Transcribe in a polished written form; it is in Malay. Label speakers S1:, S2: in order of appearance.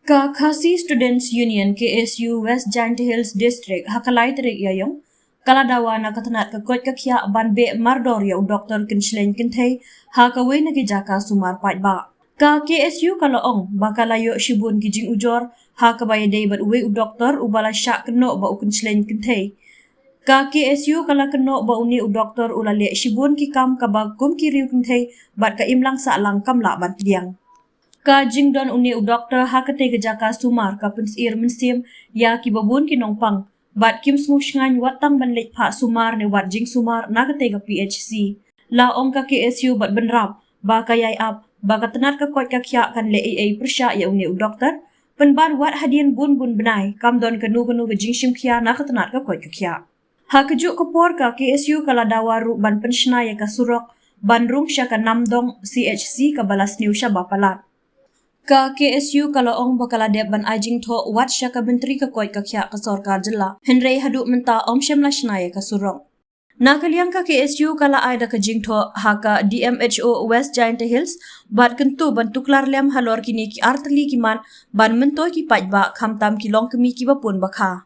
S1: Ka Khasi Students Union KSU West Giant Hills District hakalai terik yayong kaladawa na katanat kakot kakya banbe mardor yaw Dr. Kinsleng Kintay hakaway na gijaka sumar ba. Ka KSU kalaong bakalayo shibun gijing ujor hakabaya day bat uwe u doktor ubala syak keno ba u Kinsleng Kintay. Ka KSU kala keno ba uni u doktor ulale shibun kikam kabagkum kiriu Kintay bat ka imlang sa lang kamla ban tiang. Ka jingdon uni u doktor hakate gejaka sumar ka pensir mensim ya kibabun kinongpang bat kim smusngan watang banlek pa sumar ne wat jing sumar nakate ga PHC la ong ka KSU bat benrap ba kayai ap ba katenat ka kot ka kya kan le AA persya ya uni u doktor penban wat hadian bun benai kam don kanu ga jing sim kya nakatenat ka kot ka kya ha kejuk kapor ka KSU kala dawaru ban penshna ya ka surok bandrung sya ka namdong CHC ka balas new sya bapalat. Ka KSU kalaong bakaladep ban ajing to wat sya ka menteri ka koi ka kya ka sorkar jela Henry haduk menta om syamla shnaya ka surong. Nakaliang ka KSU kala ay da ka jing to haka DMHO West Giant Hills bat kentu ban tuklar lem halor kini ki artli kiman ban mentoy ki pajba kamtam kilong kemi ki bapun bakha.